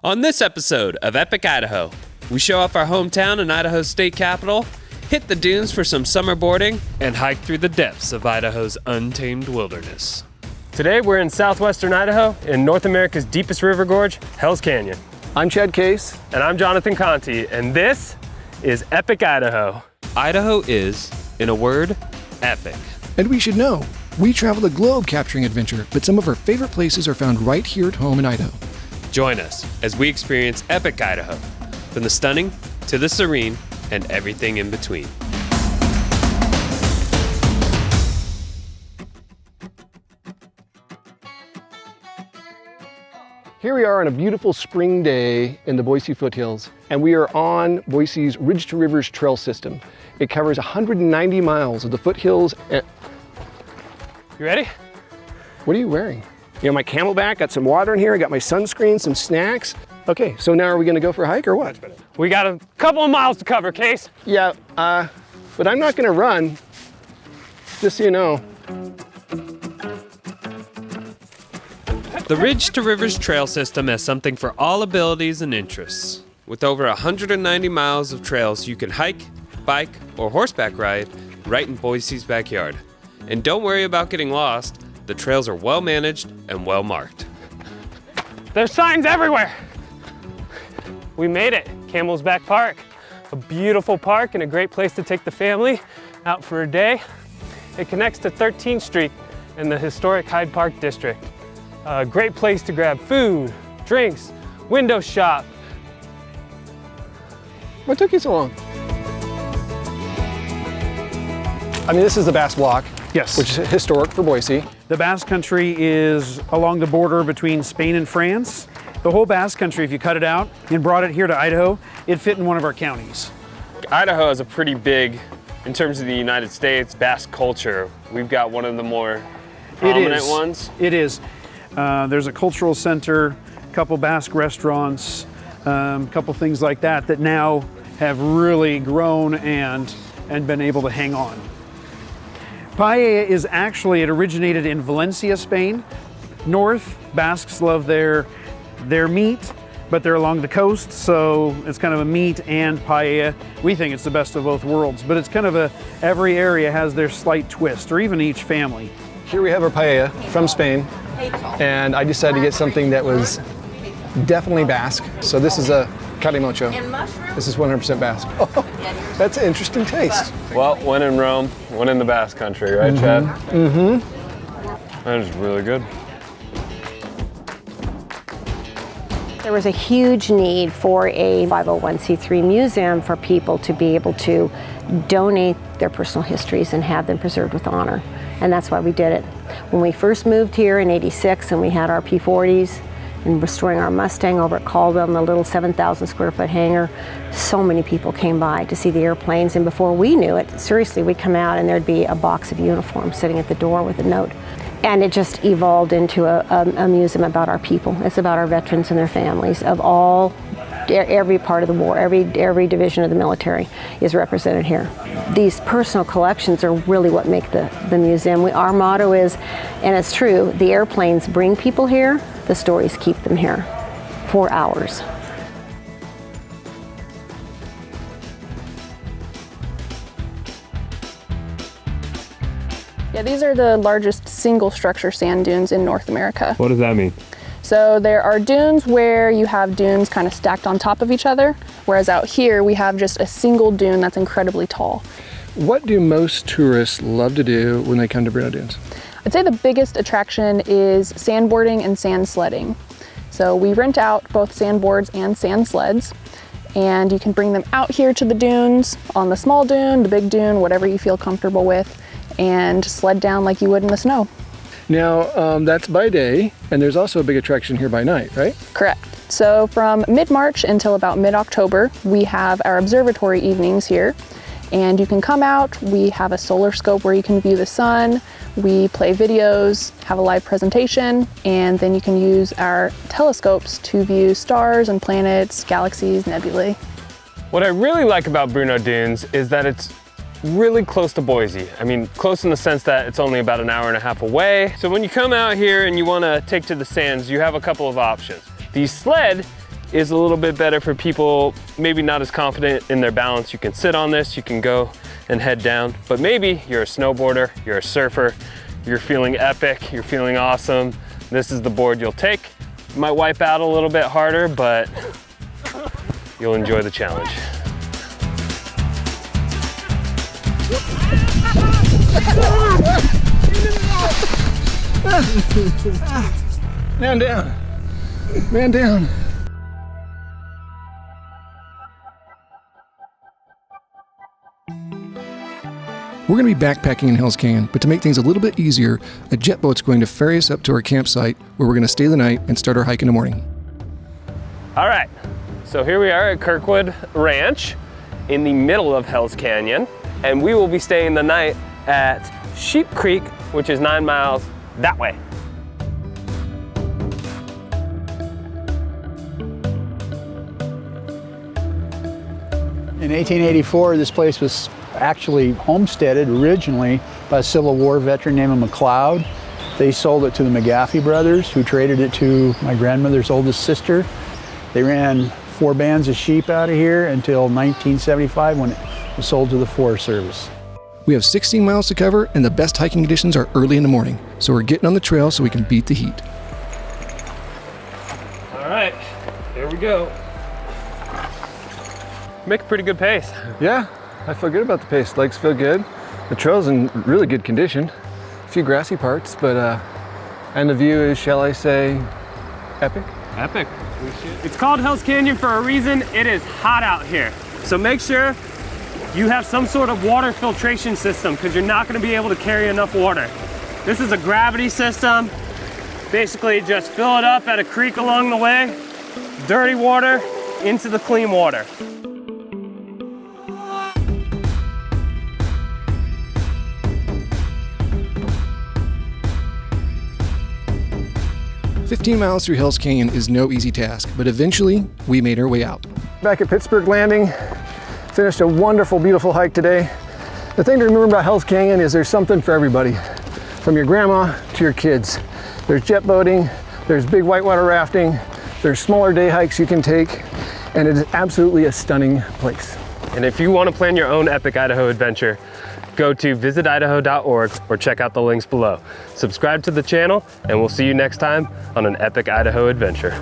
On this episode of Epic Idaho, we show off our hometown and Idaho's state capital, hit the dunes for some summer boarding, and hike through the depths of Idaho's untamed wilderness. Today we're in southwestern Idaho in North America's deepest river gorge, Hell's Canyon. I'm Chad Case. And I'm Jonathan Conti, and this is Epic Idaho. Idaho is, in a word, epic. And we should know, we travel the globe capturing adventure, but some of our favorite places are found right here at home in Idaho. Join us as we experience Epic Idaho, from the stunning to the serene and everything in between. Here we are on a beautiful spring day in the Boise Foothills, and we are on Boise's Ridge to Rivers trail system. It covers 190 miles of the foothills. You ready? What are you wearing? You know, my Camelback, got some water in here, I got my sunscreen, some snacks. Okay, so now are we gonna go for a hike or what? We got a couple of miles to cover, Case. Yeah, but I'm not gonna run, just so you know. The Ridge to Rivers trail system has something for all abilities and interests. With over 190 miles of trails you can hike, bike, or horseback ride right in Boise's backyard. And don't worry about getting lost. The trails are well managed and well marked. There's signs everywhere. We made it, Camel's Back Park. A beautiful park and a great place to take the family out for a day. It connects to 13th Street in the historic Hyde Park district. A great place to grab food, drinks, window shop. What took you so long? I mean, this is the Basque Walk. Yes. Which is historic for Boise. The Basque Country is along the border between Spain and France. The whole Basque Country, if you cut it out and brought it here to Idaho, it'd fit in one of our counties. Idaho is a pretty big, in terms of the United States, Basque culture. We've got one of the more prominent ones. It is. There's a cultural center, a couple Basque restaurants, a couple things like that that now have really grown and been able to hang on. Paella is actually, it originated in Valencia, Spain. North, Basques love their meat, but they're along the coast, so it's kind of a meat and paella. We think it's the best of both worlds, but it's kind of every area has their slight twist, or even each family. Here we have our paella from Spain, and I decided to get something that was definitely Basque. So this is a calimocho. This is 100% Basque. Oh, that's an interesting taste. Well, when in Rome, when in the Basque Country, right, Chad? Mm-hmm. That is really good. There was a huge need for a 501c3 museum for people to be able to donate their personal histories and have them preserved with honor. And that's why we did it. When we first moved here in '86 and we had our P40s and restoring our Mustang over at Caldwell in the little 7,000 square foot hangar, so many people came by to see the airplanes, and before we knew it, seriously, we'd come out and there'd be a box of uniforms sitting at the door with a note. And it just evolved into a museum about our people. It's about our veterans and their families of every part of the war, every division of the military is represented here. These personal collections are really what make the museum. Our motto is, and it's true, the airplanes bring people here, the stories keep them here for hours. Yeah, these are the largest single structure sand dunes in North America. What does that mean? So there are dunes where you have dunes kind of stacked on top of each other, whereas out here we have just a single dune that's incredibly tall. What do most tourists love to do when they come to Bruneau Dunes? I'd say the biggest attraction is sandboarding and sand sledding. So we rent out both sandboards and sand sleds, and you can bring them out here to the dunes, on the small dune, the big dune, whatever you feel comfortable with, and sled down like you would in the snow. Now, that's by day, and there's also a big attraction here by night, right? Correct. So from mid-March until about mid-October, we have our observatory evenings here, and you can come out. We have a solar scope where you can view the sun. We play videos, have a live presentation, and then you can use our telescopes to view stars and planets, galaxies, nebulae. What I really like about Bruneau Dunes is that it's really close to Boise. I mean, close in the sense that it's only about an hour and a half away. So when you come out here and you want to take to the sands, you have a couple of options. The sled is a little bit better for people maybe not as confident in their balance. You can sit on this, you can go and head down, but maybe you're a snowboarder, you're a surfer, you're feeling epic, you're feeling awesome. This is the board you'll take. You might wipe out a little bit harder, but you'll enjoy the challenge. Man down. Man down. We're going to be backpacking in Hells Canyon, but to make things a little bit easier, a jet boat's going to ferry us up to our campsite where we're going to stay the night and start our hike in the morning. All right, so here we are at Kirkwood Ranch in the middle of Hells Canyon, and we will be staying the night at Sheep Creek, which is 9 miles that way. In 1884, this place was actually homesteaded originally by a Civil War veteran named McLeod. They sold it to the McGaffey brothers, who traded it to my grandmother's oldest sister. They ran 4 bands of sheep out of here until 1975 when it was sold to the Forest Service. We have 16 miles to cover, and the best hiking conditions are early in the morning, so we're getting on the trail so we can beat the heat. All right, here we go. Make a pretty good pace. Yeah, I feel good about the pace. Legs feel good. The trail's in really good condition. A few grassy parts, but and the view is, shall I say, epic? Epic. It's called Hells Canyon for a reason. It is hot out here. So make sure you have some sort of water filtration system, because you're not going to be able to carry enough water. This is a gravity system. Basically just fill it up at a creek along the way, dirty water into the clean water. "15 miles through Hells Canyon is no easy task, but eventually we made our way out. Back at Pittsburgh Landing, finished a wonderful, beautiful hike today. The thing to remember about Hells Canyon is there's something for everybody, from your grandma to your kids. There's jet boating, there's big whitewater rafting, there's smaller day hikes you can take, and it is absolutely a stunning place. And if you want to plan your own epic Idaho adventure, go to visitidaho.org or check out the links below. Subscribe to the channel, and we'll see you next time on an epic Idaho adventure.